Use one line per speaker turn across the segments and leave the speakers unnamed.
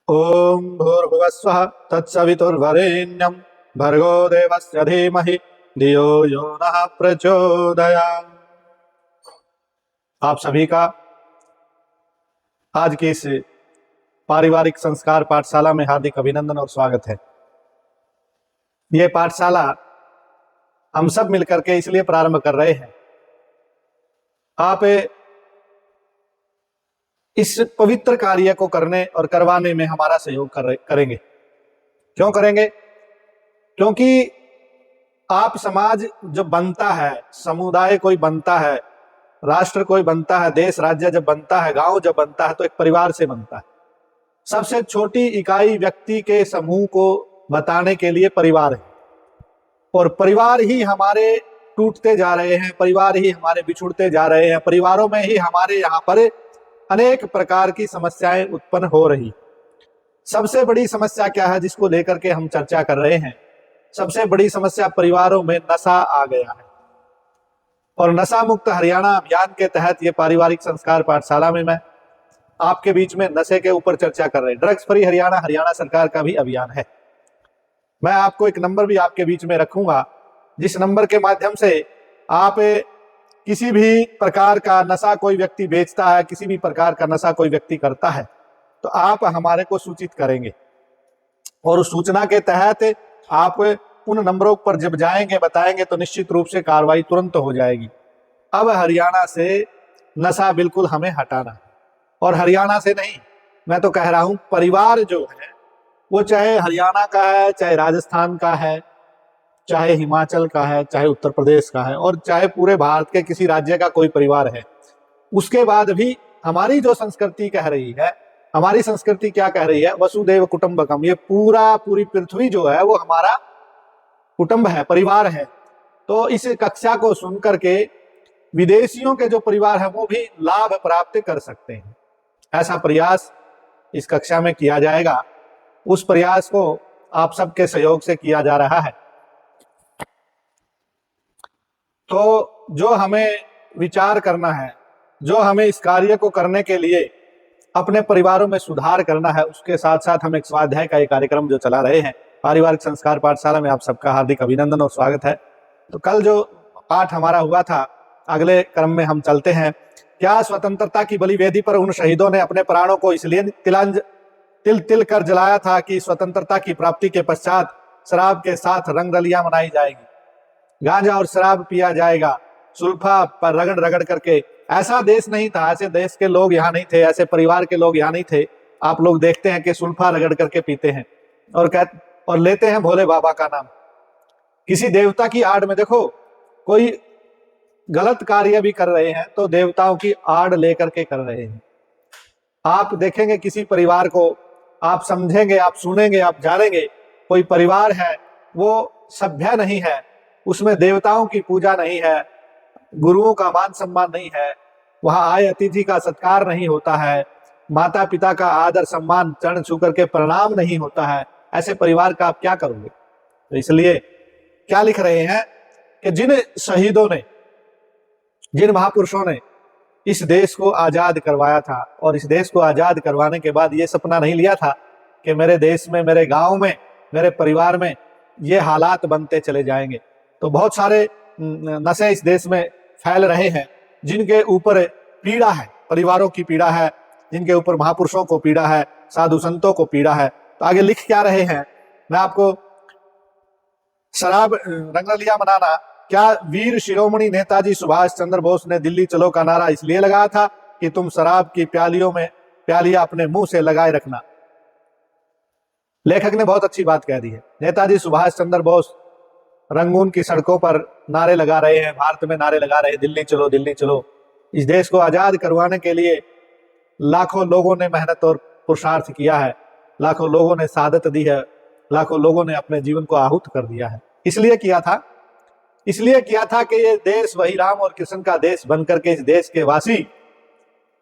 ओम भूर्भुवस्वः तत्सवितुर्वरेण्यं भर्गो देवस्य धीमहि धियो यो नः प्रचोदयात्। आप सभी का आज की इस पारिवारिक संस्कार पाठशाला में हार्दिक अभिनंदन और स्वागत है। ये पाठशाला हम सब मिलकर के इसलिए प्रारंभ कर रहे हैं, आप इस पवित्र कार्य को करने और करवाने में हमारा सहयोग करेंगे। क्यों करेंगे? क्योंकि आप समाज जब बनता है, समुदाय कोई बनता है, राष्ट्र कोई बनता है, देश राज्य जब बनता है, गांव जब बनता है, तो एक परिवार से बनता है। सबसे छोटी इकाई व्यक्ति के समूह को बताने के लिए परिवार है, और परिवार ही हमारे टूटते जा रहे हैं, परिवार ही हमारे बिछुड़ते जा रहे हैं, परिवारों में ही हमारे यहाँ पर अनेक प्रकार की समस्याएं उत्पन्न हो रही। सबसे बड़ी समस्या क्या है जिसको लेकर के हम चर्चा कर रहे हैं? सबसे बड़ी समस्या परिवारों में नशा आ गया है। और नशा मुक्त हरियाणा अभियान के तहत ये पारिवारिक संस्कार पाठशाला में मैं आपके बीच में नशे के ऊपर चर्चा कर रहे हैं। ड्रग्स फ्री हरियाणा हरियाणा सरकार का भी अभियान है। मैं आपको एक नंबर भी आपके बीच में रखूंगा, जिस नंबर के माध्यम से आप किसी भी प्रकार का नशा कोई व्यक्ति बेचता है, किसी भी प्रकार का नशा कोई व्यक्ति करता है, तो आप हमारे को सूचित करेंगे, और उस सूचना के तहत आप उन नंबरों पर जब जाएंगे, बताएंगे, तो निश्चित रूप से कार्रवाई तुरंत हो जाएगी। अब हरियाणा से नशा बिल्कुल हमें हटाना है, और हरियाणा से नहीं, मैं तो कह रहा हूं परिवार जो है वो चाहे हरियाणा का है, चाहे राजस्थान का है, चाहे हिमाचल का है, चाहे उत्तर प्रदेश का है, और चाहे पूरे भारत के किसी राज्य का कोई परिवार है, उसके बाद भी हमारी जो संस्कृति कह रही है, हमारी संस्कृति क्या कह रही है? वसुदेव कुटुंबकम। ये पूरी पृथ्वी जो है वो हमारा कुटुंब है, परिवार है। तो इस कक्षा को सुन करके विदेशियों के जो परिवार है वो भी लाभ प्राप्त कर सकते हैं। ऐसा प्रयास इस कक्षा में किया जाएगा। उस प्रयास को आप सबके सहयोग से किया जा रहा है। तो जो हमें विचार करना है, जो हमें इस कार्य को करने के लिए अपने परिवारों में सुधार करना है, उसके साथ साथ हम एक स्वाध्याय का एक कार्यक्रम जो चला रहे हैं पारिवारिक संस्कार पाठशाला में, आप सबका हार्दिक अभिनंदन और स्वागत है। तो कल जो पाठ हमारा हुआ था, अगले क्रम में हम चलते हैं। क्या स्वतंत्रता की बलि वेदी पर उन शहीदों ने अपने प्राणों को इसलिए तिल तिल कर जलाया था कि स्वतंत्रता की प्राप्ति के पश्चात शराब के साथ रंगरलियां मनाई जाएगी, गांजा और शराब पिया जाएगा, सुल्फा पर रगड़ रगड़ करके। ऐसा देश नहीं था, ऐसे देश के लोग यहाँ नहीं थे, ऐसे परिवार के लोग यहाँ नहीं थे। आप लोग देखते हैं कि सुल्फा रगड़ करके पीते हैं और लेते हैं भोले बाबा का नाम। किसी देवता की आड़ में, देखो कोई गलत कार्य भी कर रहे हैं तो देवताओं की आड़ लेकर के कर रहे हैं। आप देखेंगे किसी परिवार को, आप समझेंगे, आप सुनेंगे, आप जानेंगे, कोई परिवार है वो सभ्य नहीं है, उसमें देवताओं की पूजा नहीं है, गुरुओं का मान सम्मान नहीं है, वहां आए अतिथि का सत्कार नहीं होता है, माता पिता का आदर सम्मान चरण छू करके प्रणाम नहीं होता है, ऐसे परिवार का आप क्या करोगे? तो इसलिए क्या लिख रहे हैं कि जिन शहीदों ने, जिन महापुरुषों ने इस देश को आजाद करवाया था, और इस देश को आजाद करवाने के बाद ये सपना नहीं लिया था कि मेरे देश में, मेरे गांव में, मेरे परिवार में ये हालात बनते चले जाएंगे। तो बहुत सारे नशे इस देश में फैल रहे हैं, जिनके ऊपर पीड़ा है, परिवारों की पीड़ा है, जिनके ऊपर महापुरुषों को पीड़ा है, साधु संतों को पीड़ा है। तो आगे लिख क्या रहे हैं, मैं आपको, शराब रंगरलियां मनाना, क्या वीर शिरोमणि नेताजी सुभाष चंद्र बोस ने दिल्ली चलो का नारा इसलिए लगाया था कि तुम शराब की प्यालियों में प्यालियां अपने मुंह से लगाए रखना? लेखक ने बहुत अच्छी बात कह दी है। नेताजी सुभाष चंद्र बोस रंगून की सड़कों पर नारे लगा रहे हैं, भारत में नारे लगा रहे हैं, दिल्ली चलो, दिल्ली चलो। इस देश को आजाद करवाने के लिए लाखों लोगों ने मेहनत और पुरुषार्थ किया है, लाखों लोगों ने शहादत दी है, लाखों लोगों ने अपने जीवन को आहूत कर दिया है। इसलिए किया था कि ये देश वही राम और कृष्ण का देश बनकर के इस देश के वासी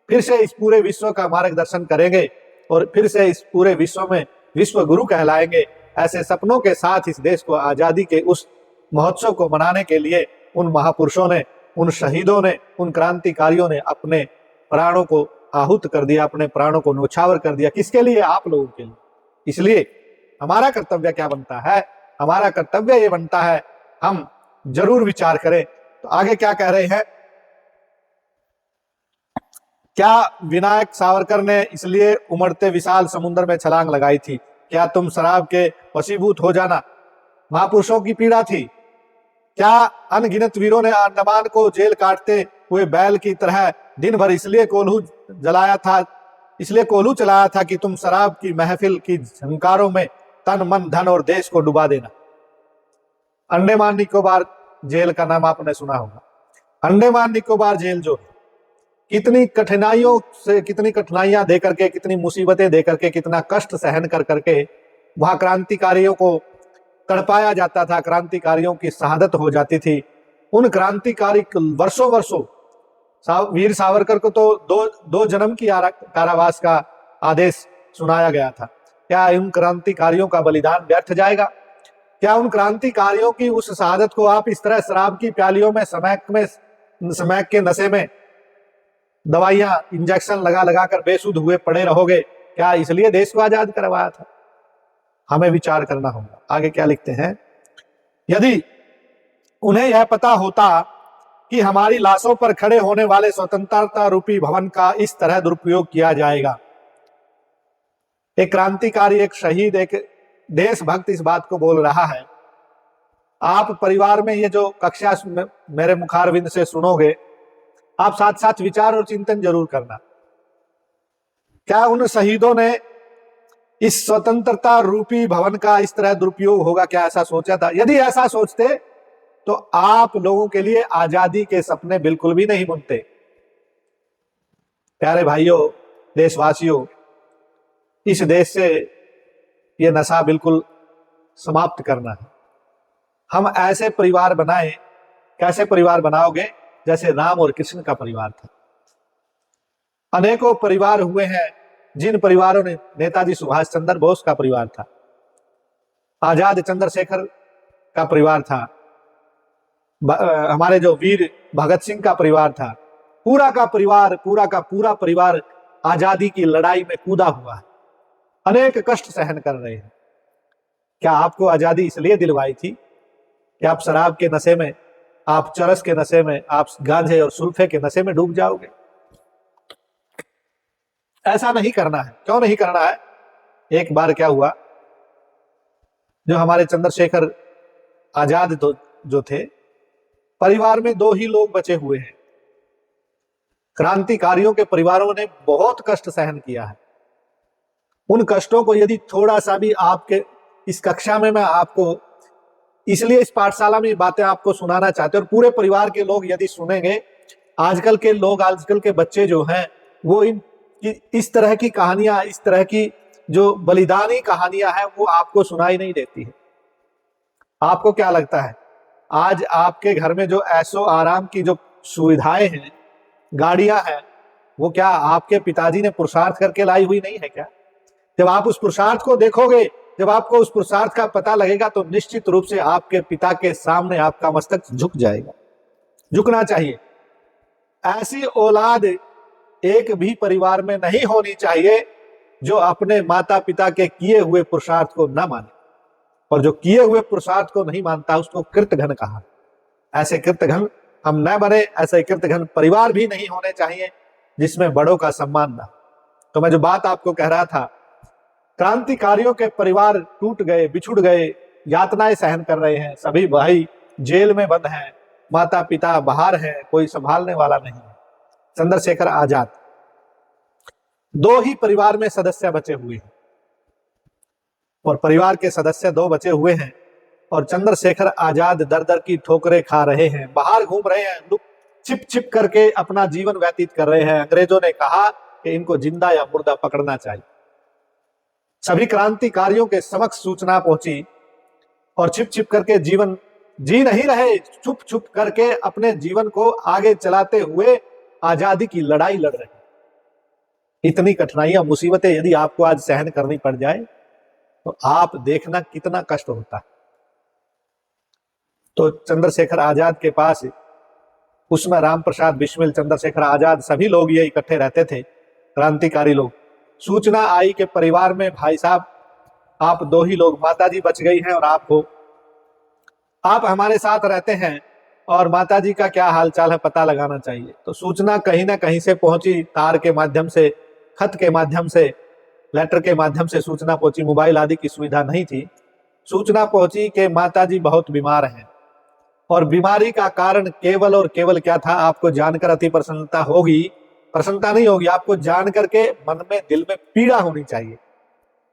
फिर से इस पूरे विश्व का मार्गदर्शन करेंगे, और फिर से इस पूरे विश्व में विश्व गुरु कहलाएंगे। ऐसे सपनों के साथ इस देश को आजादी के उस महोत्सव को मनाने के लिए उन महापुरुषों ने, उन शहीदों ने, उन क्रांतिकारियों ने अपने प्राणों को आहूत कर दिया, अपने प्राणों को न्यौछावर कर दिया। किसके लिए? आप लोगों के लिए। इसलिए हमारा कर्तव्य क्या बनता है? हमारा कर्तव्य ये बनता है हम जरूर विचार करें। तो आगे क्या कह रहे हैं? क्या विनायक सावरकर ने इसलिए उमड़ते विशाल समुद्र में छलांग लगाई थी? क्या तुम शराब के वशीभूत हो जाना महापुरुषों की पीड़ा थी? क्या अनगिनत वीरों ने अंडमान को जेल काटते हुए बैल की तरह दिन भर इसलिए कोल्हू चलाया था कि तुम शराब की महफिल की झंकारों में तन मन धन और देश को डुबा देना? अंडमान निकोबार जेल का नाम आपने सुना होगा। अंडमान निकोबार जेल जो कितनी कठिनाइयां दे करके, कितनी मुसीबतें दे करके, कितना कष्ट सहन कर करके वहां क्रांतिकारियों को तड़पाया जाता था, क्रांतिकारियों की शहादत हो जाती थी। उन क्रांतिकारी वर्षों वीर सावरकर को तो दो जन्म की कारावास का आदेश सुनाया गया था। क्या उन क्रांतिकारियों का बलिदान व्यर्थ जाएगा? क्या उन क्रांतिकारियों की उस शहादत को आप इस तरह शराब की प्यालियों में समैक के नशे में दवाइयां इंजेक्शन लगा लगा कर बेसुध हुए पड़े रहोगे? क्या इसलिए देश को आजाद करवाया था? हमें विचार करना होगा। आगे क्या लिखते हैं? यदि उन्हें यह पता होता कि हमारी लाशों पर खड़े होने वाले स्वतंत्रता रूपी भवन का इस तरह दुरुपयोग किया जाएगा। एक क्रांतिकारी, एक शहीद, एक देशभक्त इस बात को बोल रहा है। आप परिवार में ये जो कक्षा मेरे मुखारविंद से सुनोगे, आप साथ साथ विचार और चिंतन जरूर करना। क्या उन शहीदों ने इस स्वतंत्रता रूपी भवन का इस तरह दुरुपयोग होगा, क्या ऐसा सोचा था? यदि ऐसा सोचते तो आप लोगों के लिए आजादी के सपने बिल्कुल भी नहीं बुनते। प्यारे भाइयों, देशवासियों, इस देश से ये नशा बिल्कुल समाप्त करना है। हम ऐसे परिवार बनाएं। कैसे परिवार बनाओगे? जैसे राम और कृष्ण का परिवार था। अनेकों परिवार हुए हैं जिन परिवारों ने, नेताजी सुभाष चंद्र बोस का परिवार था, आजाद चंद्रशेखर का परिवार था, हमारे जो वीर भगत सिंह का परिवार था। पूरा का पूरा परिवार आजादी की लड़ाई में कूदा हुआ है, अनेक कष्ट सहन कर रहे हैं। क्या आपको आजादी इसलिए दिलवाई थी कि आप शराब के नशे में, आप चरस के नशे में, आप गांजे और सुल्फे के नशे में डूब जाओगे? ऐसा नहीं करना है। क्यों नहीं करना है? एक बार क्या हुआ, जो हमारे चंद्रशेखर आजाद जो थे, परिवार में 2 ही लोग बचे हुए हैं। क्रांतिकारियों के परिवारों ने बहुत कष्ट सहन किया है। उन कष्टों को यदि थोड़ा सा भी आपके इस कक्षा में, मैं आपको इसलिए इस पाठशाला में ये बातें आपको सुनाना चाहते हैं, और पूरे परिवार के लोग यदि सुनेंगे, आजकल के बच्चे जो हैं वो इस तरह की कहानियां, इस तरह की जो बलिदानी कहानियां हैं वो आपको सुनाई नहीं देती है। आपको क्या लगता है, आज आपके घर में जो ऐशो आराम की जो सुविधाएं हैं, गाड़ियां हैं, वो क्या आपके पिताजी ने पुरुषार्थ करके लाई हुई नहीं है क्या? जब आप उस पुरुषार्थ को देखोगे, जब आपको उस पुरुषार्थ का पता लगेगा, तो निश्चित रूप से आपके पिता के सामने आपका मस्तक झुक जाएगा। झुकना चाहिए। ऐसी औलाद एक भी परिवार में नहीं होनी चाहिए जो अपने माता पिता के किए हुए पुरुषार्थ को न माने, और जो किए हुए पुरुषार्थ को नहीं मानता उसको कृतघ्न कहा। ऐसे कृतघ्न हम न बने, ऐसे कृतघ्न परिवार भी नहीं होने चाहिए जिसमें बड़ों का सम्मान न। तो मैं जो बात आपको कह रहा था, क्रांतिकारियों के परिवार टूट गए, बिछुड़ गए, यातनाएं सहन कर रहे हैं, सभी भाई जेल में बंद हैं, माता पिता बाहर हैं, कोई संभालने वाला नहीं है। चंद्रशेखर आजाद, 2 ही परिवार में सदस्य बचे हुए हैं, और परिवार के सदस्य 2 बचे हुए हैं, और चंद्रशेखर आजाद दर दर की ठोकरें खा रहे हैं, बाहर घूम रहे हैं, छिप छिप करके अपना जीवन व्यतीत कर रहे हैं। अंग्रेजों ने कहा कि इनको जिंदा या मुर्दा पकड़ना चाहिए। सभी क्रांतिकारियों के समक्ष सूचना पहुंची, और छिप छिप करके जीवन जी नहीं रहे, छुप छुप करके अपने जीवन को आगे चलाते हुए आजादी की लड़ाई लड़ रहे। इतनी कठिनाइयां, मुसीबतें यदि आपको आज सहन करनी पड़ जाए तो आप देखना कितना कष्ट होता है। तो चंद्रशेखर आजाद के पास, उसमें राम प्रसाद बिस्मिल, चंद्रशेखर आजाद, सभी लोग ये इकट्ठे रहते थे। क्रांतिकारी लोग। सूचना आई कि परिवार में भाई साहब आप दो ही लोग, माताजी बच गई हैं और आप हो, आप हमारे साथ रहते हैं और माताजी का क्या हालचाल है पता लगाना चाहिए। तो सूचना कहीं ना कहीं से पहुंची, तार के माध्यम से, खत के माध्यम से, लेटर के माध्यम से सूचना पहुंची। मोबाइल आदि की सुविधा नहीं थी। सूचना पहुंची कि माताजी बहुत बीमार हैं और बीमारी का कारण केवल और केवल क्या था, आपको जानकर अति प्रसन्नता होगी, प्रसन्नता नहीं होगी, आपको जान करके मन में, दिल में पीड़ा होनी चाहिए।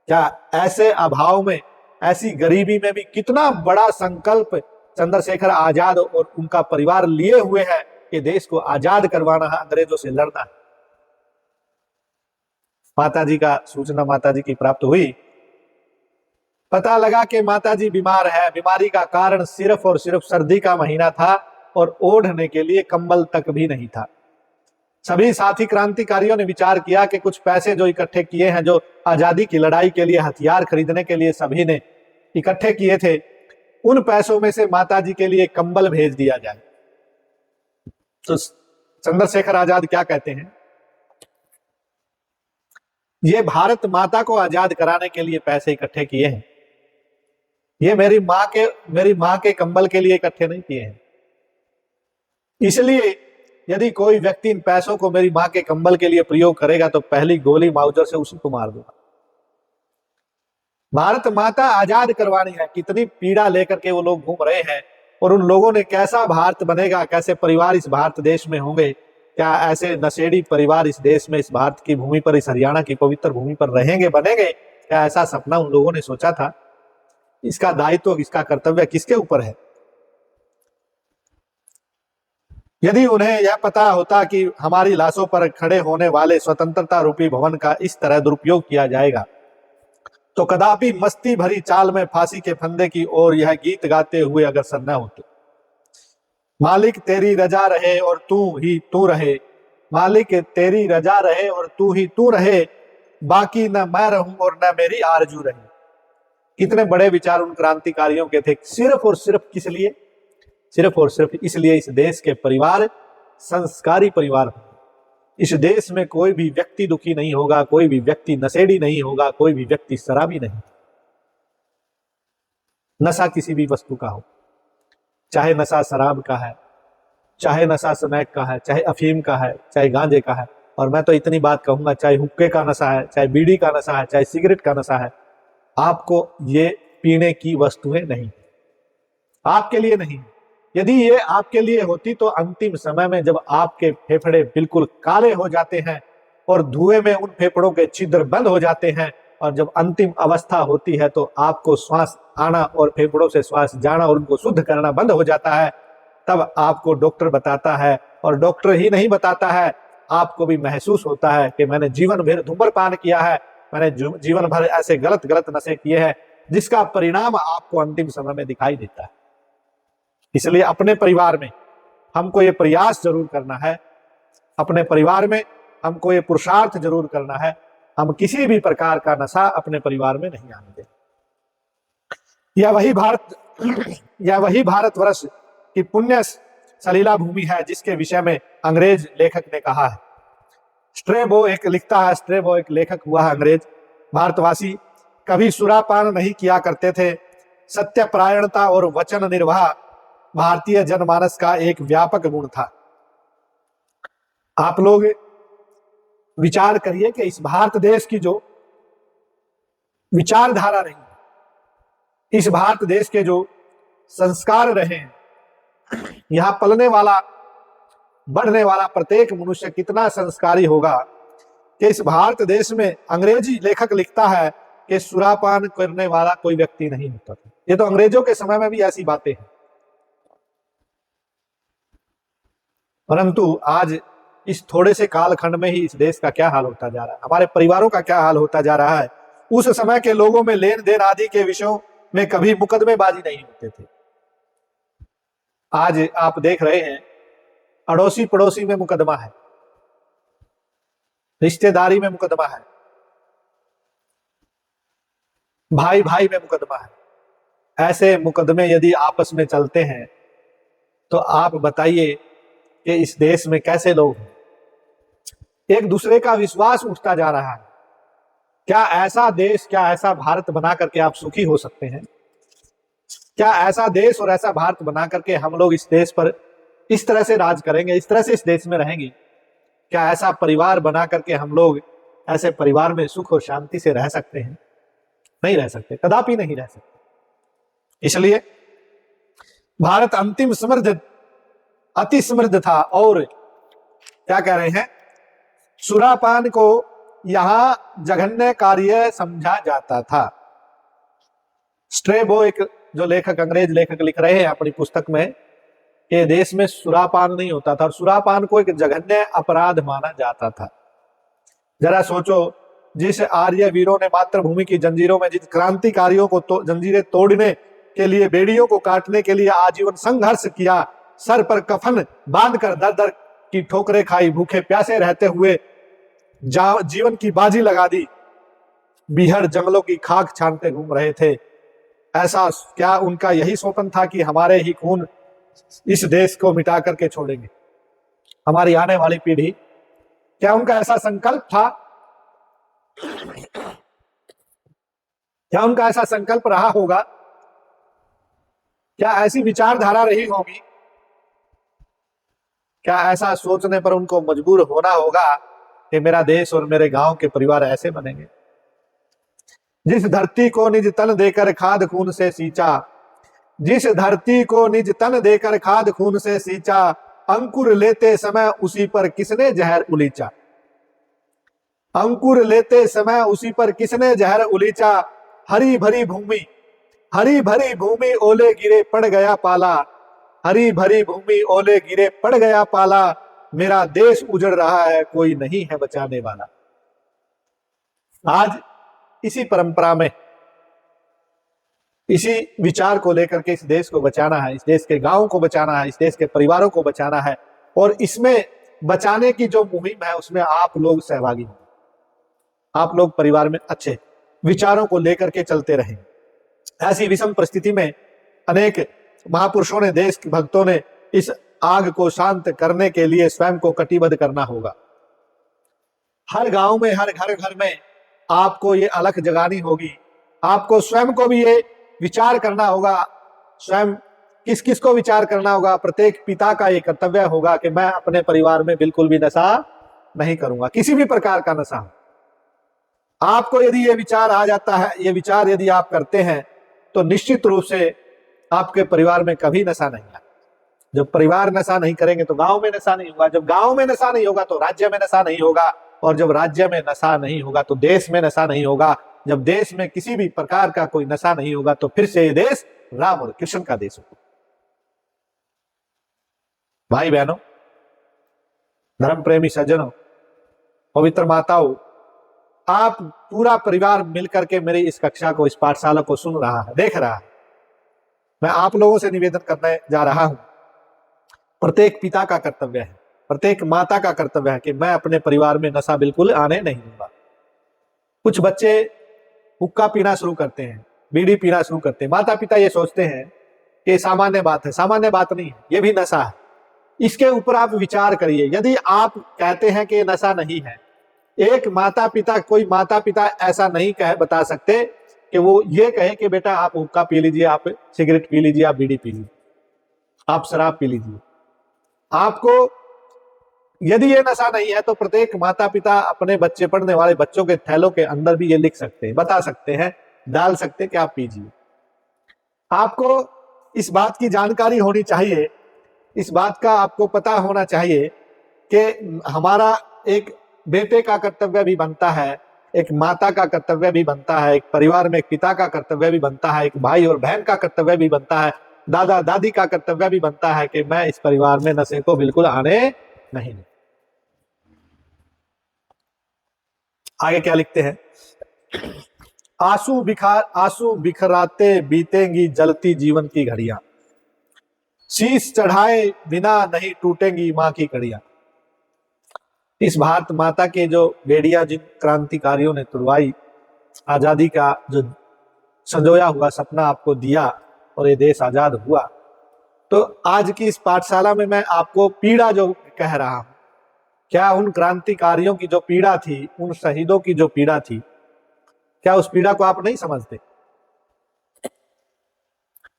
क्या ऐसे अभाव में, ऐसी गरीबी में भी कितना बड़ा संकल्प चंद्रशेखर आजाद और उनका परिवार लिए हुए हैं कि देश को आजाद करवाना है, अंग्रेजों से लड़ना है। माताजी का सूचना माताजी की प्राप्त हुई। पता लगा कि माताजी बीमार है। बीमारी का कारण सिर्फ और सिर्फ सर्दी का महीना था और ओढ़ने के लिए कंबल तक भी नहीं था। सभी साथी क्रांतिकारियों ने विचार किया कि कुछ पैसे जो इकट्ठे किए हैं, जो आजादी की लड़ाई के लिए हथियार खरीदने के लिए सभी ने इकट्ठे किए थे, उन पैसों में से माताजी के लिए कंबल भेज दिया जाए। तो चंद्रशेखर आजाद क्या कहते हैं, ये भारत माता को आजाद कराने के लिए पैसे इकट्ठे किए हैं, ये मेरी माँ के कंबल के लिए इकट्ठे नहीं किए हैं। इसलिए यदि कोई व्यक्ति इन पैसों को मेरी माँ के कंबल के लिए प्रयोग करेगा तो पहली गोली माउजर से उसी को मार दूंगा। भारत माता आजाद करवानी है, कितनी पीड़ा लेकर के वो लोग घूम रहे हैं। और उन लोगों ने कैसा भारत बनेगा, कैसे परिवार इस भारत देश में होंगे, क्या ऐसे नशेड़ी परिवार इस देश में, इस भारत की भूमि पर, इस हरियाणा की पवित्र भूमि पर रहेंगे, बनेंगे, क्या ऐसा सपना उन लोगों ने सोचा था? इसका दायित्व, इसका कर्तव्य किसके ऊपर है? यदि उन्हें यह पता होता कि हमारी लाशों पर खड़े होने वाले स्वतंत्रता रूपी भवन का इस तरह दुरुपयोग किया जाएगा तो कदापि मस्ती भरी चाल में फांसी के फंदे की ओर यह गीत गाते हुए अग्रसर न होते। मालिक तेरी रजा रहे और तू ही तू रहे, मालिक तेरी रजा रहे और तू ही तू रहे, बाकी न मैं रहूं और न मेरी आरजू रहे। कितने बड़े विचार उन क्रांतिकारियों के थे। सिर्फ और सिर्फ किस लिए? सिर्फ और सिर्फ इसलिए इस देश के परिवार संस्कारी परिवार हों। इस देश में कोई भी व्यक्ति दुखी नहीं होगा, कोई भी व्यक्ति नशेड़ी नहीं होगा, कोई भी व्यक्ति शराबी नहीं। नशा किसी भी वस्तु का हो, चाहे नशा शराब का है, चाहे नशा स्मैक का है, चाहे अफीम का है, चाहे गांजे का है, और मैं तो इतनी बात कहूंगा, चाहे हुक्के का नशा है, चाहे बीड़ी का नशा है, चाहे सिगरेट का नशा है, आपको ये पीने की वस्तुएं नहीं, आपके लिए नहीं। यदि ये आपके लिए होती तो अंतिम समय में जब आपके फेफड़े बिल्कुल काले हो जाते हैं और धुएं में उन फेफड़ों के छिद्र बंद हो जाते हैं और जब अंतिम अवस्था होती है तो आपको श्वास आना और फेफड़ों से श्वास जाना और उनको शुद्ध करना बंद हो जाता है, तब आपको डॉक्टर बताता है, और डॉक्टर ही नहीं बताता है, आपको भी महसूस होता है कि मैंने जीवन भर धूम्रपान किया है, मैंने जीवन भर ऐसे गलत गलत नशे किए हैं, जिसका परिणाम आपको अंतिम समय में दिखाई देता है। इसलिए अपने परिवार में हमको ये प्रयास जरूर करना है, अपने परिवार में हमको ये पुरुषार्थ जरूर करना है, हम किसी भी प्रकार का नशा अपने परिवार में नहीं आने दें। यह वही भारतवर्ष की पुण्य सलीला भूमि है जिसके विषय में अंग्रेज लेखक ने कहा है। स्ट्रेबो एक लिखता है, स्ट्रेबो एक लेखक हुआ है अंग्रेज। भारतवासी कभी सुरापान नहीं किया करते थे। सत्यपरायणता और वचन निर्वाह भारतीय जनमानस का एक व्यापक गुण था। आप लोग विचार करिए कि इस भारत देश की जो विचारधारा रही, इस भारत देश के जो संस्कार रहे, यहां पलने वाला बढ़ने वाला प्रत्येक मनुष्य कितना संस्कारी होगा कि इस भारत देश में अंग्रेजी लेखक लिखता है कि सुरापान करने वाला कोई व्यक्ति नहीं होता था। ये तो अंग्रेजों के समय में भी ऐसी बातें हैं, परंतु आज इस थोड़े से कालखंड में ही इस देश का क्या हाल होता जा रहा है, हमारे परिवारों का क्या हाल होता जा रहा है। उस समय के लोगों में लेन देन आदि के विषयों में कभी मुकदमेबाजी नहीं होते थे। आज आप देख रहे हैं अड़ोसी पड़ोसी में मुकदमा है, रिश्तेदारी में मुकदमा है, भाई भाई में मुकदमा है। ऐसे मुकदमे यदि आपस में चलते हैं तो आप बताइए कि इस देश में कैसे लोग हैं। एक दूसरे का विश्वास उठता जा रहा है। क्या ऐसा देश, क्या ऐसा भारत बना करके आप सुखी हो सकते हैं? क्या ऐसा देश और ऐसा भारत बना करके हम लोग इस देश पर इस तरह से राज करेंगे, इस तरह से इस देश में रहेंगे? क्या ऐसा परिवार बना करके हम लोग ऐसे परिवार में सुख और शांति से रह सकते हैं? नहीं रह सकते, कदापि नहीं रह सकते। इसलिए भारत अंतिम समृद्ध, अति समृद्ध था। और क्या कह रहे हैं, सुरापान को यहां जघन्य कार्य समझा जाता था। स्ट्रेबो, एक जो लेखक, अंग्रेज लेखक लिख रहे हैं अपनी पुस्तक में, कि देश में सुरापान नहीं होता था और सुरापान को एक जघन्य अपराध माना जाता था। जरा सोचो, जिस आर्य वीरों ने मातृभूमि की जंजीरों में, जिस क्रांतिकारियों को जंजीरें तोड़ने के लिए, बेड़ियों को काटने के लिए आजीवन संघर्ष किया, सर पर कफन बांधकर दर दर की ठोकरें खाई, भूखे प्यासे रहते हुए जीवन की बाजी लगा दी, बीहड़ जंगलों की खाक छानते घूम रहे थे। ऐसा क्या उनका यही स्वप्न था कि हमारे ही खून इस देश को मिटा करके छोड़ेंगे, हमारी आने वाली पीढ़ी? क्या उनका ऐसा संकल्प था? क्या उनका ऐसा संकल्प रहा होगा? क्या ऐसी विचारधारा रही होगी? क्या ऐसा सोचने पर उनको मजबूर होना होगा कि मेरा देश और मेरे गांव के परिवार ऐसे बनेंगे? जिस धरती को निज तन देकर खाद खून से सींचा, जिस धरती को निज तन देकर खाद खून से सींचा, अंकुर लेते समय उसी पर किसने जहर उलीचा, अंकुर लेते समय उसी पर किसने जहर उलीचा। हरी भरी भूमि, हरी भरी भूमि ओले गिरे पड़ गया पाला, हरी भरी भूमि ओले गिरे पड़ गया पाला, मेरा देश उजड़ रहा है कोई नहीं है बचाने वाला। आज इसी परंपरा में, इसी विचार को लेकर के इस देश को बचाना है, इस देश के गांवों को बचाना है, इस देश के परिवारों को बचाना है। और इसमें बचाने की जो मुहिम है उसमें आप लोग सहभागी हों, आप लोग परिवार में अच्छे विचारों को लेकर के चलते रहें। ऐसी विषम परिस्थिति में अनेक महापुरुषों ने, देश के भक्तों ने इस आग को शांत करने के लिए स्वयं को कटिबद्ध करना होगा। हर गांव में, हर घर घर में आपको ये अलख जगानी होगी। आपको स्वयं को भी ये विचार करना होगा। स्वयं किस किस को विचार करना होगा? प्रत्येक पिता का ये कर्तव्य होगा कि मैं अपने परिवार में बिल्कुल भी नशा नहीं करूंगा, किसी भी प्रकार का नशा हो। आपको यदि ये विचार आ जाता है, ये विचार यदि आप करते हैं, तो निश्चित रूप से आपके परिवार में कभी नशा नहीं आएगा। जब परिवार नशा नहीं करेंगे तो गांव में नशा नहीं होगा, जब गांव में नशा नहीं होगा तो राज्य में नशा नहीं होगा, और जब राज्य में नशा नहीं होगा तो देश में नशा नहीं होगा। जब देश में किसी भी प्रकार का कोई नशा नहीं होगा तो फिर से ये देश राम और कृष्ण का देश होगा। भाई बहनों, धर्म प्रेमी सज्जनों, पवित्र माताओं, आप पूरा परिवार मिलकर के मेरी इस कक्षा को, इस पाठशाला को सुन रहा है, देख रहा है। मैं आप लोगों से निवेदन करने जा रहा हूं, प्रत्येक पिता का कर्तव्य है, प्रत्येक माता का कर्तव्य है कि मैं अपने परिवार में नशा बिल्कुल आने नहीं दूंगा। कुछ बच्चे हुक्का पीना शुरू करते हैं, बीड़ी पीना शुरू करते हैं। माता पिता ये सोचते हैं कि सामान्य बात है, सामान्य बात नहीं है, ये भी नशा है। इसके ऊपर आप विचार करिए। यदि आप कहते हैं कि नशा नहीं है, एक माता पिता, कोई माता पिता ऐसा नहीं कह बता सकते कि वो ये कहे कि बेटा आप हुक्का पी लीजिए, आप सिगरेट पी लीजिए, आप बीड़ी पी लीजिए, आप शराब पी लीजिए। आपको यदि ये नशा नहीं है तो प्रत्येक माता पिता अपने बच्चे, पढ़ने वाले बच्चों के थैलों के अंदर भी ये लिख सकते हैं, बता सकते हैं, डाल सकते हैं कि आप पीजिए। आपको इस बात की जानकारी होनी चाहिए, इस बात का आपको पता होना चाहिए कि हमारा एक बेटे का कर्तव्य भी बनता है, एक माता का कर्तव्य भी बनता है, एक परिवार में एक पिता का कर्तव्य भी बनता है, एक भाई और बहन का कर्तव्य भी बनता है, दादा दादी का कर्तव्य भी बनता है कि मैं इस परिवार में नशे को बिल्कुल आने नहीं दूं। आगे क्या लिखते हैं? आंसू बिखराते बीतेंगी जलती जीवन की घड़ियां, शीश चढ़ाए बिना नहीं टूटेंगी मां की कड़ियां। इस भारत माता के जो बेड़ियां जिन क्रांतिकारियों ने तुड़वाई, आजादी का जो संजोया हुआ सपना आपको दिया और ये देश आजाद हुआ, तो आज की इस पाठशाला में मैं आपको पीड़ा जो कह रहा हूं क्या उन क्रांतिकारियों की जो पीड़ा थी, उन शहीदों की जो पीड़ा थी, क्या उस पीड़ा को आप नहीं समझते?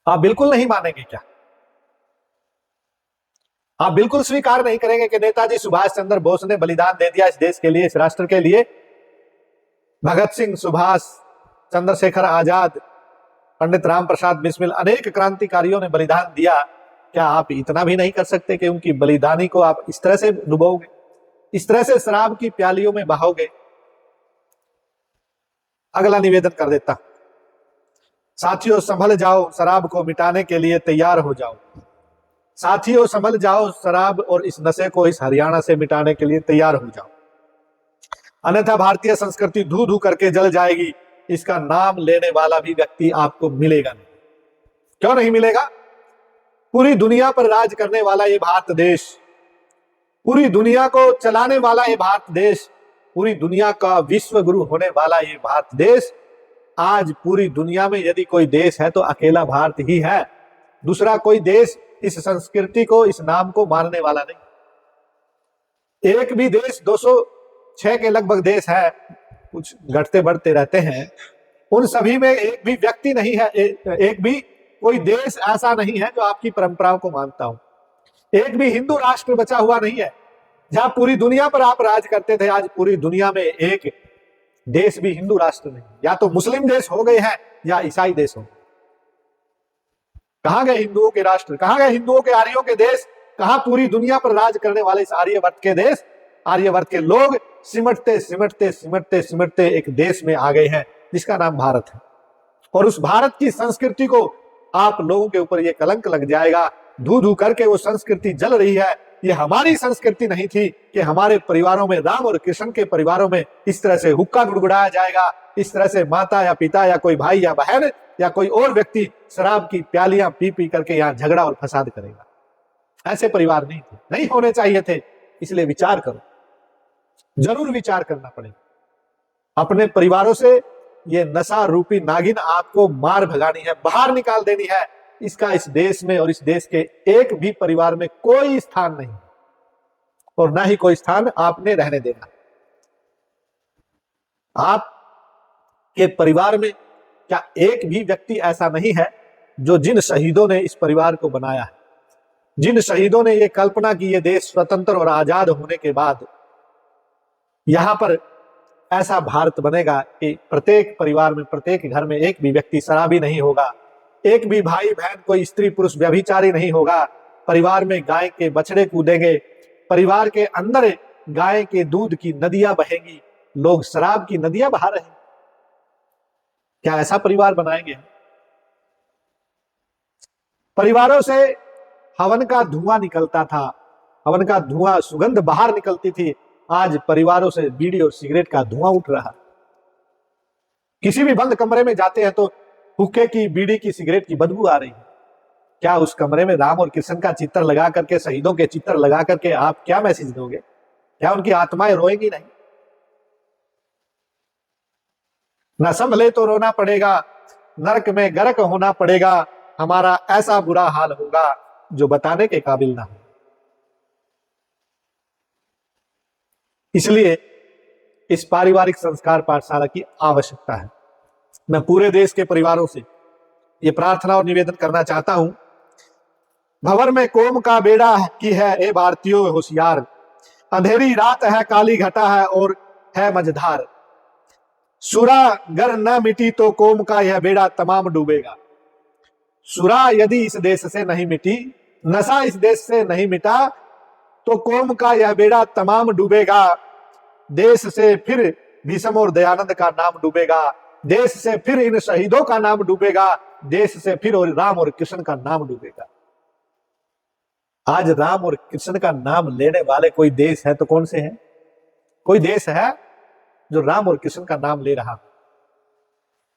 आप बिल्कुल नहीं मानेंगे क्या? आप बिल्कुल स्वीकार नहीं करेंगे कि नेताजी सुभाष चंद्र बोस ने बलिदान दे दिया इस देश के लिए, इस राष्ट्र के लिए? भगत सिंह, सुभाष, चंद्रशेखर आजाद, पंडित राम प्रसाद बिस्मिल, अनेक क्रांतिकारियों ने बलिदान दिया। क्या आप इतना भी नहीं कर सकते कि उनकी बलिदानी को आप इस तरह से डुबोगे, इस तरह से शराब की प्यालियों में बहाओगे? अगला निवेदन कर देता, साथियों संभल जाओ, शराब को मिटाने के लिए तैयार हो जाओ। साथियों संभल जाओ, शराब और इस नशे को इस हरियाणा से मिटाने के लिए तैयार हो जाओ, अन्यथा भारतीय संस्कृति धू धू करके जल जाएगी। इसका नाम लेने वाला भी व्यक्ति आपको मिलेगा नहीं। क्यों नहीं मिलेगा? पूरी दुनिया पर राज करने वाला ये भारत देश, पूरी दुनिया को चलाने वाला ये भारत देश, पूरी दुनिया का विश्व गुरु होने वाला ये भारत देश, आज पूरी दुनिया में यदि कोई देश है तो अकेला भारत ही है। दूसरा कोई देश इस संस्कृति को, इस नाम को मानने वाला नहीं। एक भी देश, 206 के लगभग देश है, कुछ घटते बढ़ते रहते हैं, उन सभी में एक भी व्यक्ति नहीं है, एक भी कोई देश ऐसा नहीं है जो आपकी परंपराओं को मानता हो। एक भी हिंदू राष्ट्र बचा हुआ नहीं है जहां पूरी दुनिया पर आप राज करते थे। आज पूरी दुनिया में एक देश भी हिंदू राष्ट्र नहीं, या तो मुस्लिम देश हो गए हैं या ईसाई देश हो। कहां गए हिंदुओं के राष्ट्र, कहां गए हिंदुओं के, आर्यों के देश, कहां पूरी दुनिया पर राज करने वाले इस आर्यवर्त के देश, आर्यवर्त के लोग सिमटते सिमटते सिमटते सिमटते एक देश में आ गए हैं जिसका नाम भारत है। और उस भारत की संस्कृति को आप लोगों के ऊपर ये कलंक लग जाएगा, धू धू करके वो संस्कृति जल रही है। ये हमारी संस्कृति नहीं थी कि हमारे परिवारों में, राम और कृष्ण के परिवारों में इस तरह से हुक्का गुड़गुड़ाया जाएगा, इस तरह से माता या पिता या कोई भाई या बहन या कोई और व्यक्ति शराब की प्यालियां पी पी करके यहाँ झगड़ा और फसाद करेगा। ऐसे परिवार नहीं थे, नहीं होने चाहिए थे। इसलिए विचार करो, जरूर विचार करना पड़ेगा। अपने परिवारों से ये नशा रूपी नागिन आपको मार भगानी है, बाहर निकाल देनी है। इसका इस देश में और इस देश के एक भी परिवार में कोई स्थान नहीं, और ना ही कोई स्थान आपने रहने देना। आपके परिवार में क्या एक भी व्यक्ति ऐसा नहीं है जो, जिन शहीदों ने इस परिवार को बनाया है, जिन शहीदों ने ये कल्पना की ये देश स्वतंत्र और आजाद होने के बाद यहां पर ऐसा भारत बनेगा कि प्रत्येक परिवार में, प्रत्येक घर में एक भी व्यक्ति शराबी नहीं होगा, एक भी भाई बहन, कोई स्त्री पुरुष व्यभिचारी नहीं होगा, परिवार में गाय के बछड़े कूदेंगे, परिवार के अंदर गाय के दूध की नदियां बहेंगी, लोग शराब की नदियां बहा रहे हैं। क्या ऐसा परिवार बनाएंगे? परिवारों से हवन का धुआं निकलता था, हवन का धुआं, सुगंध बाहर निकलती थी। आज परिवारों से बीड़ी और सिगरेट का धुआं उठ रहा। किसी भी बंद कमरे में जाते हैं तो हुक्के की, बीड़ी की, सिगरेट की बदबू आ रही है। क्या उस कमरे में राम और कृष्ण का चित्र लगा करके, शहीदों के चित्र लगा करके आप क्या मैसेज दोगे? क्या उनकी आत्माएं रोएंगी नहीं? न संभले तो रोना पड़ेगा, नरक में गर्क होना पड़ेगा, हमारा ऐसा बुरा हाल होगा जो बताने के काबिल ना हो। इसलिए इस पारिवारिक संस्कार पाठशाला की आवश्यकता है। मैं पूरे देश के परिवारों से ये प्रार्थना और निवेदन करना चाहता हूं, भंवर में कोम का बेड़ा की है ए भारतीयों होशियार, अंधेरी रात है, काली घटा है और है मझधार, सुरा गर न मिटी तो कोम का यह बेड़ा तमाम डूबेगा। सुरा यदि इस देश से नहीं मिटी, नशा इस देश से नहीं मिटा, तो कौम का यह बेड़ा तमाम डूबेगा। देश से फिर भीष्म और दयानंद का नाम डूबेगा, देश से फिर इन शहीदों का नाम डूबेगा, देश से फिर और राम और कृष्ण का नाम डूबेगा। आज राम और कृष्ण का नाम लेने वाले कोई देश है तो कौन से हैं? कोई देश है जो राम और कृष्ण का नाम ले रहा?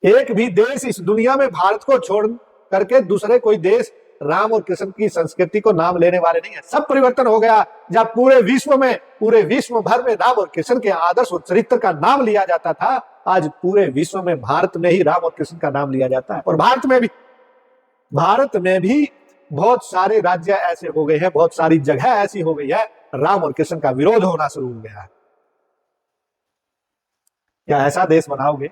एक भी देश इस दुनिया में भारत को छोड़ करके दूसरे कोई देश राम और कृष्ण की संस्कृति को नाम लेने वाले नहीं है। सब परिवर्तन हो गया। जब पूरे विश्व में, पूरे विश्व भर में राम और कृष्ण के आदर्श और चरित्र का नाम लिया जाता था, आज पूरे विश्व में भारत में ही राम और कृष्ण का नाम लिया जाता है। और भारत में भी बहुत सारे राज्य ऐसे हो गए हैं, बहुत सारी जगह ऐसी हो गई है, राम और कृष्ण का विरोध होना शुरू हो गया है। क्या ऐसा देश बनाओगे?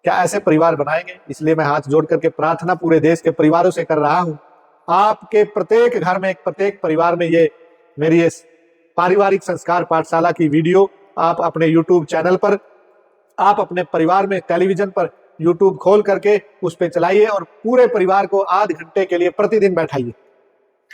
क्या ऐसे परिवार बनाएंगे? इसलिए मैं हाथ जोड़ करके प्रार्थना पूरे देश के परिवारों से कर रहा हूं, आपके प्रत्येक घर में, प्रत्येक परिवार में ये मेरी इस पारिवारिक संस्कार पाठशाला की वीडियो आप अपने YouTube चैनल पर, आप अपने परिवार में टेलीविजन पर YouTube खोल करके उस पर चलाइए और पूरे परिवार को आध घंटे के लिए प्रतिदिन बैठाइए।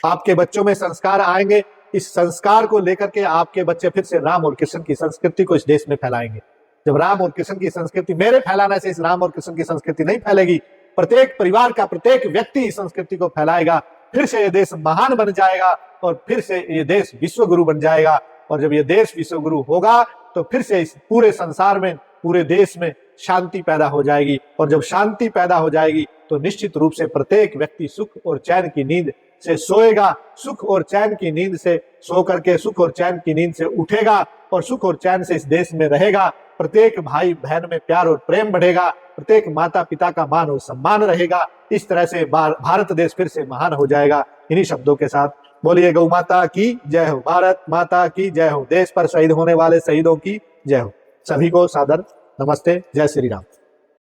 आपके बच्चों में संस्कार आएंगे, इस संस्कार को लेकर के आपके बच्चे फिर से राम और कृष्ण की संस्कृति को इस देश में फैलाएंगे। जब राम और कृष्ण की संस्कृति, मेरे फैलाने से इस राम और कृष्ण की संस्कृति नहीं फैलेगी, प्रत्येक परिवार का प्रत्येक व्यक्ति इस संस्कृति को फैलाएगा, फिर से ये देश महान बन जाएगा और फिर से ये देश विश्व गुरु बन जाएगा। और जब ये देश विश्व गुरु होगा तो फिर से इस पूरे संसार में, पूरे देश में शांति पैदा हो जाएगी। और जब शांति पैदा हो जाएगी तो निश्चित रूप से प्रत्येक व्यक्ति सुख और चैन की नींद से सोएगा, सुख और चैन की नींद से सो करके सुख और चैन की नींद से उठेगा और सुख और चैन से इस देश में रहेगा। प्रत्येक भाई बहन में प्यार और प्रेम बढ़ेगा, प्रत्येक माता पिता का मान और सम्मान रहेगा। इस तरह से भारत देश फिर से महान हो जाएगा। इन्हीं शब्दों के साथ बोलिए गौ माता की जय हो, भारत माता की जय हो, देश पर शहीद होने वाले शहीदों की जय हो। सभी को सादर नमस्ते, जय श्री राम।